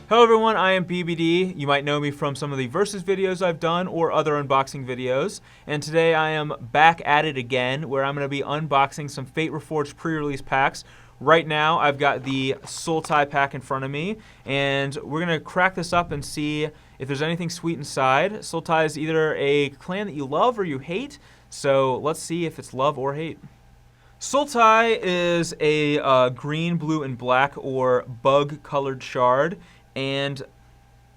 Hello everyone, I am BBD. You might know me from some of the Versus videos I've done or other unboxing videos. And today I am back at it again, where I'm going to be unboxing some Fate Reforged pre-release packs. Right now I've got the Sultai pack in front of me, and we're going to crack this up and see if there's anything sweet inside. Sultai is either a clan that you love or you hate, so let's see if it's love or hate. Sultai is a green, blue, and black or bug-colored shard. And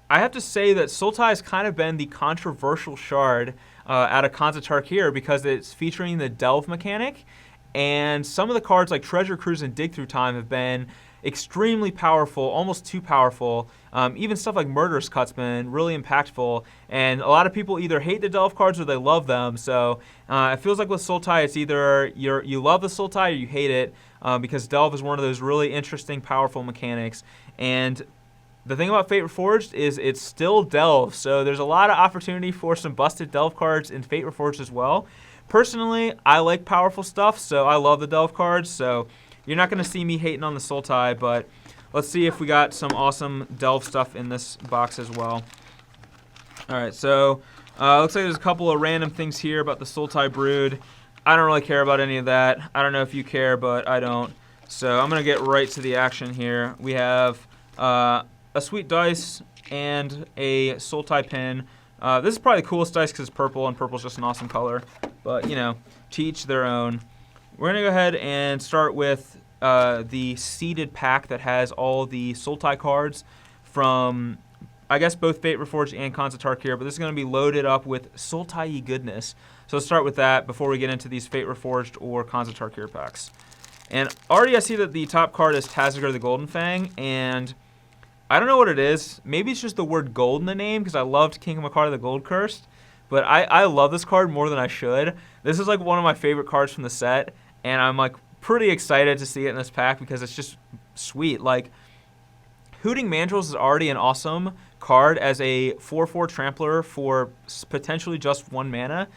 I have to say that Sultai has kind of been the controversial shard out of Khans of Tarkir because it's featuring the delve mechanic. And some of the cards like Treasure Cruise and Dig Through Time have been extremely powerful, almost too powerful. Even stuff like Murderous Cut's been really impactful. And a lot of people either hate the delve cards or they love them. So it feels like with Sultai, it's either you love the Sultai or you hate it because delve is one of those really interesting, powerful mechanics. And the thing about Fate Reforged is it's still delve, so there's a lot of opportunity for some busted delve cards in Fate Reforged as well. Personally, I like powerful stuff, so I love the delve cards, so you're not going to see me hating on the Sultai, but let's see if we got some awesome delve stuff in this box as well. Alright, so looks like there's a couple of random things here about the Sultai Brood. I don't really care about any of that. I don't know if you care, but I don't. So I'm going to get right to the action here. We have a sweet dice and a Sultai pin. This is probably the coolest dice because it's purple, and purple's just an awesome color. But, you know, to each their own. We're going to go ahead and start with the seeded pack that has all the Sultai cards from, I guess, both Fate Reforged and Khans of Tarkir, but this is going to be loaded up with Sultai goodness. So let's start with that before we get into these Fate Reforged or Khans of Tarkir packs. And already I see that the top card is Tazagor the Golden Fang, and I don't know what it is. Maybe it's just the word gold in the name because I loved King Makar the Gold Cursed. But I love this card more than I should. This is like one of my favorite cards from the set, and I'm like pretty excited to see it in this pack because it's just sweet. Like, Hooting Mandrills is already an awesome card as a 4/4 trampler for potentially just 1 mana.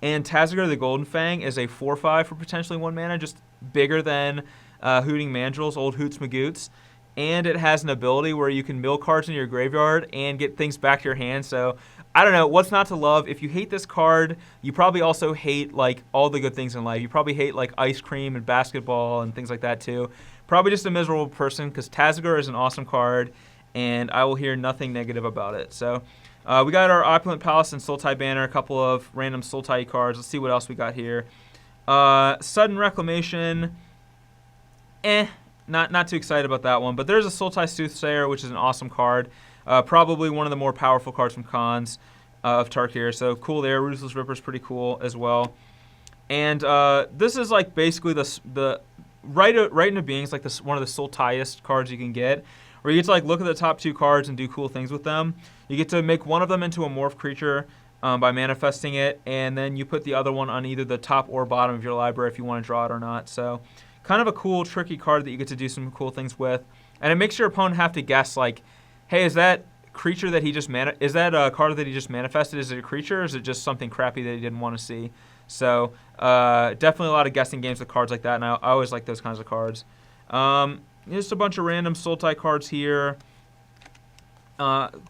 And Tazagor the Golden Fang is a 4/5 for potentially 1 mana, just bigger than Hooting Mandrills, old Hoots Magoots. And it has an ability where you can mill cards into your graveyard and get things back to your hand. So I don't know what's not to love. If you hate this card, you probably also hate like all the good things in life. You probably hate like ice cream and basketball and things like that too. Probably just a miserable person because Tazagor is an awesome card, and I will hear nothing negative about it. So we got our Opulent Palace and Sultai banner, a couple of random Sultai cards. Let's see what else we got here. Sudden Reclamation. Not too excited about that one, but there's a Sultai Soothsayer, which is an awesome card. Probably one of the more powerful cards from Khans of Tarkir, so cool there. Ruthless Ripper's pretty cool as well. And this is like basically the right into being like this one of the Sultaiest cards you can get, where you get to like look at the top 2 cards and do cool things with them. You get to make one of them into a morph creature by manifesting it, and then you put the other one on either the top or bottom of your library if you want to draw it or not. So kind of a cool, tricky card that you get to do some cool things with. And it makes your opponent have to guess, like, hey, is that creature that he just is that a card that he just manifested? Is it a creature, or is it just something crappy that he didn't want to see? So definitely a lot of guessing games with cards like that, and I always like those kinds of cards. Just a bunch of random Sultai cards here.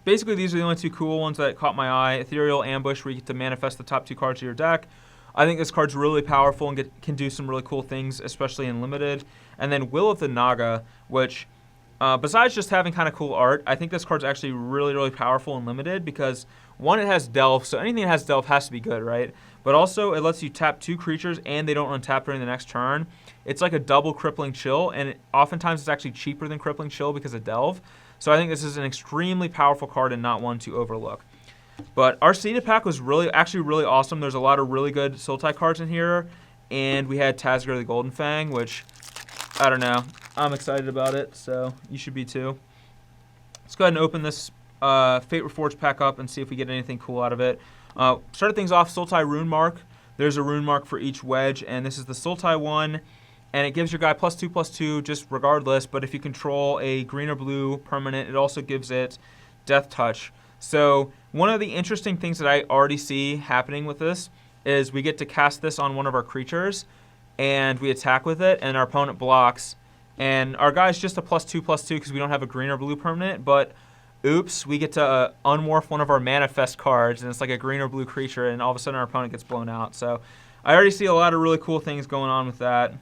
Basically, these are the only 2 cool ones that caught my eye. Ethereal Ambush, where you get to manifest the top 2 cards of your deck. I think this card's really powerful and can do some really cool things, especially in Limited. And then Will of the Naga, which, besides just having kind of cool art, I think this card's actually really, really powerful in Limited because, one, it has Delve, so anything that has Delve has to be good, right? But also, it lets you tap 2 creatures and they don't untap during the next turn. It's like a double Crippling Chill, and oftentimes it's actually cheaper than Crippling Chill because of Delve. So I think this is an extremely powerful card and not one to overlook. But our seeded pack was actually really awesome. There's a lot of really good Sultai cards in here. And we had Tazagor the Golden Fang, which, I don't know. I'm excited about it, so you should be too. Let's go ahead and open this Fate Reforged pack up and see if we get anything cool out of it. Started things off, Sultai Rune Mark. There's a Rune Mark for each wedge, and this is the Sultai one. And it gives your guy +2/+2 just regardless, but if you control a green or blue permanent, it also gives it Death Touch. So one of the interesting things that I already see happening with this is we get to cast this on one of our creatures, and we attack with it, and our opponent blocks. And our guy's just a +2/+2 because we don't have a green or blue permanent, but oops, we get to unmorph one of our Manifest cards, and it's like a green or blue creature, and all of a sudden our opponent gets blown out. So I already see a lot of really cool things going on with that.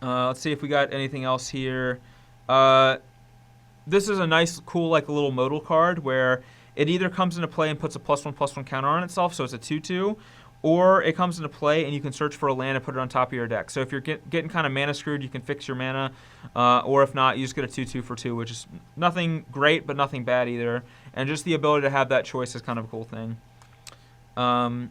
Let's see if we got anything else here. This is a nice, cool, like a little modal card where it either comes into play and puts a +1/+1 counter on itself, so it's a 2/2, or it comes into play and you can search for a land and put it on top of your deck. So if you're getting kind of mana screwed, you can fix your mana, or if not, you just get a 2/2 for 2, which is nothing great, but nothing bad either. And just the ability to have that choice is kind of a cool thing. I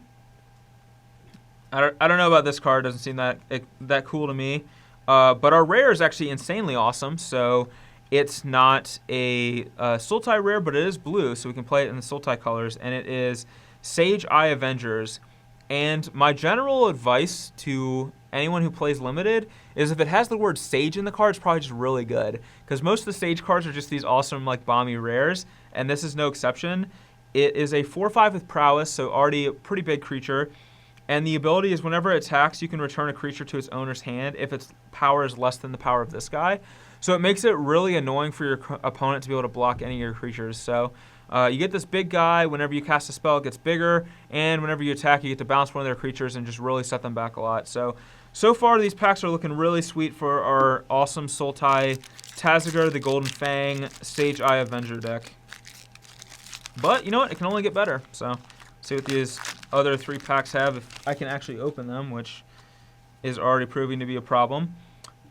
don't know about this card. Doesn't seem that cool to me. But our rare is actually insanely awesome. So it's not a Sultai rare, but it is blue, so we can play it in the Sultai colors. And it is Sage Eye Avengers. And my general advice to anyone who plays Limited is if it has the word Sage in the card, it's probably just really good. Because most of the Sage cards are just these awesome, like, bomby rares, and this is no exception. It is a 4/5 with Prowess, so already a pretty big creature. And the ability is whenever it attacks, you can return a creature to its owner's hand if its power is less than the power of this guy. So it makes it really annoying for your opponent to be able to block any of your creatures. So you get this big guy. Whenever you cast a spell, it gets bigger. And whenever you attack, you get to bounce one of their creatures and just really set them back a lot. So far, these packs are looking really sweet for our awesome Sultai Tazagar, the Golden Fang, Sage Eye Avenger deck. But you know what? It can only get better. So see what these other 3 packs have, if I can actually open them, which is already proving to be a problem.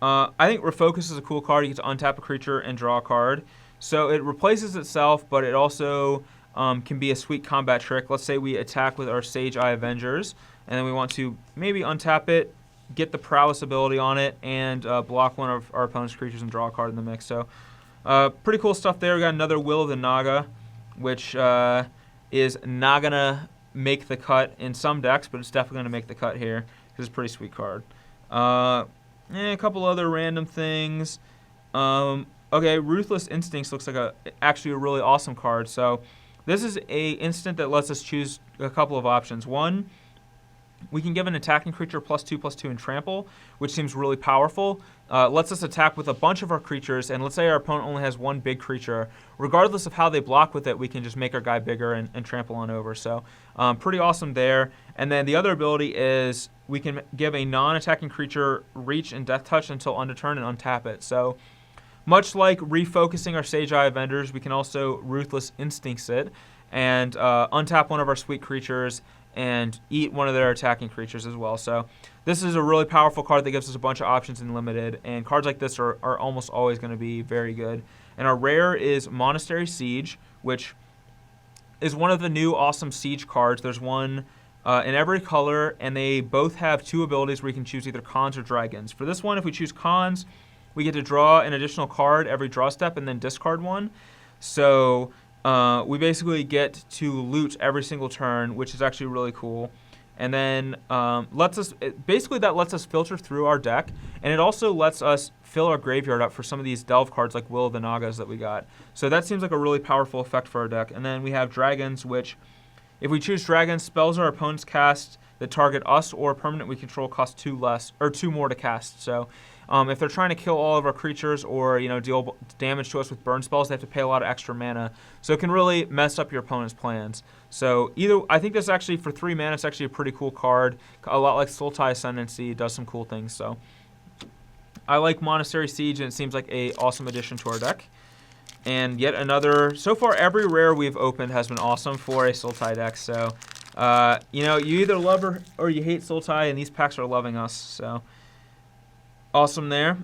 I think Refocus is a cool card. You get to untap a creature and draw a card. So it replaces itself, but it also can be a sweet combat trick. Let's say we attack with our Sage Eye Avengers, and then we want to maybe untap it, get the Prowess ability on it, and block one of our opponent's creatures and draw a card in the mix. So pretty cool stuff there. We got another Will of the Naga, which is not going to make the cut in some decks, but it's definitely going to make the cut here because it's a pretty sweet card. A couple other random things. Okay, Ruthless Instincts looks like actually a really awesome card. So this is a instant that lets us choose a couple of options. One, we can give an attacking creature +2/+2 and trample, which seems really powerful. Lets us attack with a bunch of our creatures, and let's say our opponent only has one big creature. Regardless of how they block with it, we can just make our guy bigger and trample on over. So pretty awesome there. And then the other ability is we can give a non-attacking creature reach and death touch until end of turn and untap it. So much like refocusing our Sage Eye Avengers, we can also Ruthless Instincts it and untap one of our sweet creatures and eat one of their attacking creatures as well. So this is a really powerful card that gives us a bunch of options in Limited, and cards like this are almost always going to be very good. And our rare is Monastery Siege, which is one of the new awesome Siege cards. There's one in every color, and they both have 2 abilities where you can choose either Khans or Dragons. For this one, if we choose Khans, we get to draw an additional card every draw step and then discard one. So we basically get to loot every single turn, which is actually really cool. And then basically that lets us filter through our deck, and it also lets us fill our graveyard up for some of these delve cards like Will of the Nagas that we got. So that seems like a really powerful effect for our deck. And then we have Dragons, which if we choose Dragons, spells our opponents cast that target us or a permanent we control cost 2 less or 2 more to cast. So if they're trying to kill all of our creatures or deal damage to us with burn spells, they have to pay a lot of extra mana. So it can really mess up your opponent's plans. So I think this actually for 3 mana, it's actually a pretty cool card. A lot like Sultai Ascendancy, does some cool things. So I like Monastery Siege, and it seems like a awesome addition to our deck. And yet another. So far, every rare we've opened has been awesome for a Sultai deck. So you either love or you hate Sultai, and these packs are loving us. So awesome there.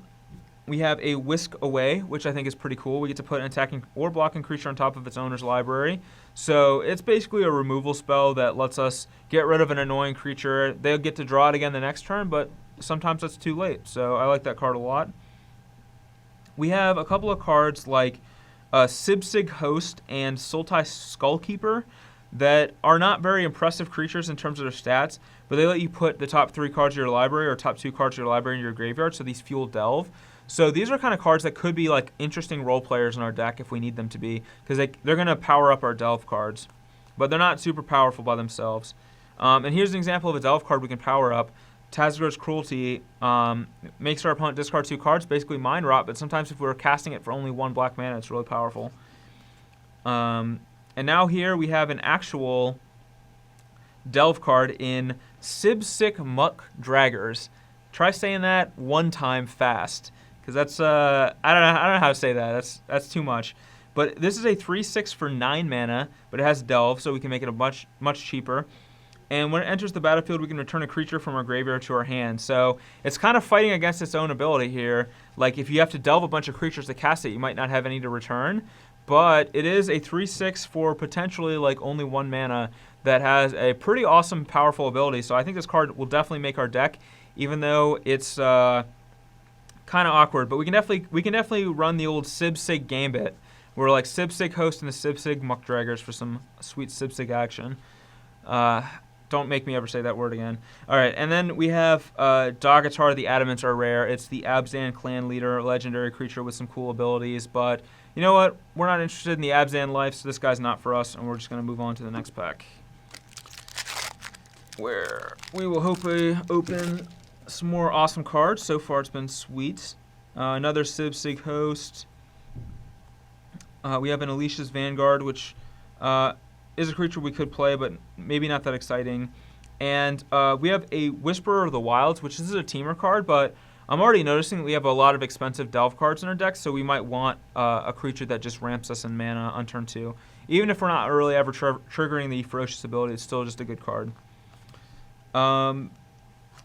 We have a Whisk Away, which I think is pretty cool. We get to put an attacking or blocking creature on top of its owner's library. So it's basically a removal spell that lets us get rid of an annoying creature. They'll get to draw it again the next turn, but sometimes that's too late. So I like that card a lot. We have a couple of cards like Sibsig Host and Sultai Skullkeeper that are not very impressive creatures in terms of their stats, but they let you put the top 3 cards of your library or top 2 cards of your library in your graveyard, so these fuel delve. So these are kind of cards that could be like interesting role players in our deck if we need them to be, because they're going to power up our delve cards, but they're not super powerful by themselves. And here's an example of a delve card we can power up. Tazagar's Cruelty makes our opponent discard 2 cards, basically Mind Rot, but sometimes if we're casting it for only 1 black mana, it's really powerful. And now here we have an actual Delve card in Sibsic Muck Draggers. Try saying that one time fast, because that's I don't know how to say that. That's too much. But this is a 3/6 for 9 mana, but it has Delve, so we can make it a much cheaper. And when it enters the battlefield, we can return a creature from our graveyard to our hand. So it's kind of fighting against its own ability here. Like if you have to delve a bunch of creatures to cast it, you might not have any to return. But it is a 3/6 for potentially like only 1 mana that has a pretty awesome, powerful ability. So I think this card will definitely make our deck, even though it's kind of awkward. But we can definitely run the old Sibsig Gambit. We're like Sibsig Host and the Sibsig Muck Draggers for some sweet Sibsig action. Don't make me ever say that word again. All right, and then we have Dagatar. The Adamants are rare. It's the Abzan clan leader, legendary creature with some cool abilities. But you know what? We're not interested in the Abzan life, so this guy's not for us, and we're just going to move on to the next pack, where we will hopefully open some more awesome cards. So far, it's been sweet. Another Sibsig Host. We have an Alicia's Vanguard, which is a creature we could play, but maybe not that exciting. And we have a Whisperer of the Wilds, which is a teamer card, but I'm already noticing that we have a lot of expensive Delve cards in our deck, so we might want a creature that just ramps us in mana on turn 2. Even if we're not really ever triggering the Ferocious ability, it's still just a good card.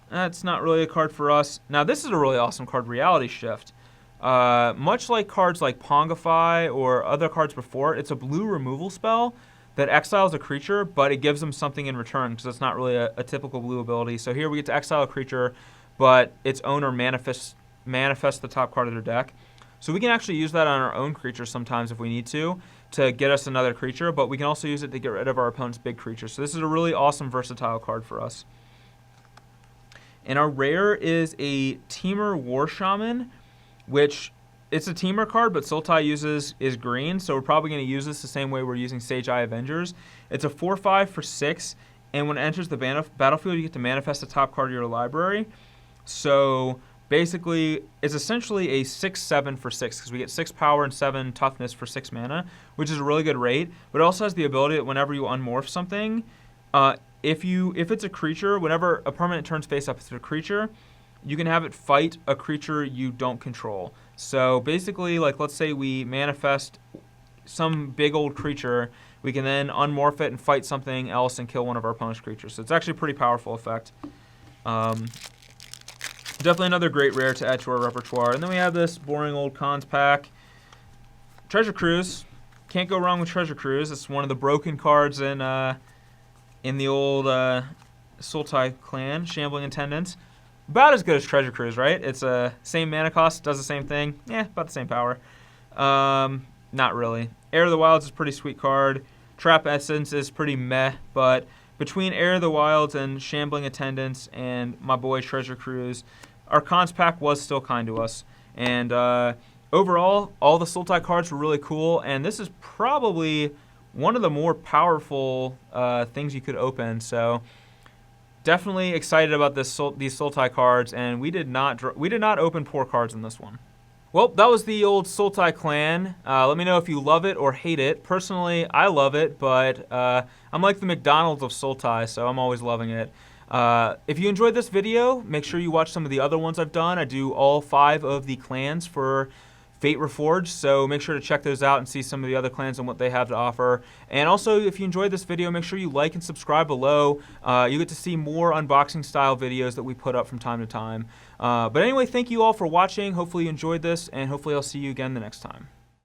That's not really a card for us. Now, this is a really awesome card, Reality Shift. Much like cards like Pongify or other cards before, it's a blue removal spell that exiles a creature, but it gives them something in return, because it's not really a typical blue ability. So here we get to exile a creature, but its owner manifests the top card of their deck. So we can actually use that on our own creatures sometimes if we need to get us another creature, but we can also use it to get rid of our opponent's big creature. So this is a really awesome, versatile card for us. And our rare is a Teamer War Shaman, which it's a teamer card, but Sultai is green, so we're probably going to use this the same way we're using Sage Eye Avengers. It's a 4/5 for 6, and when it enters the battlefield, you get to manifest the top card of your library. So basically, it's essentially a 6/7 for 6, because we get 6 power and 7 toughness for 6 mana, which is a really good rate. But it also has the ability that whenever you unmorph something, if it's a creature, whenever a permanent turns face up, it's a creature, you can have it fight a creature you don't control. So basically, like let's say we manifest some big old creature, we can then unmorph it and fight something else and kill one of our opponent's creatures. So it's actually a pretty powerful effect. Definitely another great rare to add to our repertoire. And then we have this boring old cons pack. Treasure Cruise. Can't go wrong with Treasure Cruise. It's one of the broken cards in the old Sultai clan, Shambling Attendant. About as good as Treasure Cruise, right? It's a same mana cost, does the same thing. Yeah, about the same power. Not really. Heir of the Wilds is a pretty sweet card. Trap Essence is pretty meh, but between Heir of the Wilds and Shambling Attendants and my boy Treasure Cruise, our cons pack was still kind to us. And overall, all the Sultai cards were really cool, and this is probably one of the more powerful things you could open. So definitely excited about these Sultai cards, and we did not open poor cards in this one. Well, that was the old Sultai clan. Let me know if you love it or hate it. Personally, I love it, but I'm like the McDonald's of Sultai, so I'm always loving it. If you enjoyed this video, make sure you watch some of the other ones I've done. I do all 5 of the clans for Fate Reforged, so make sure to check those out and see some of the other clans and what they have to offer. And also, if you enjoyed this video, make sure you like and subscribe below. You get to see more unboxing style videos that we put up from time to time. But anyway, thank you all for watching. Hopefully you enjoyed this, and hopefully I'll see you again the next time.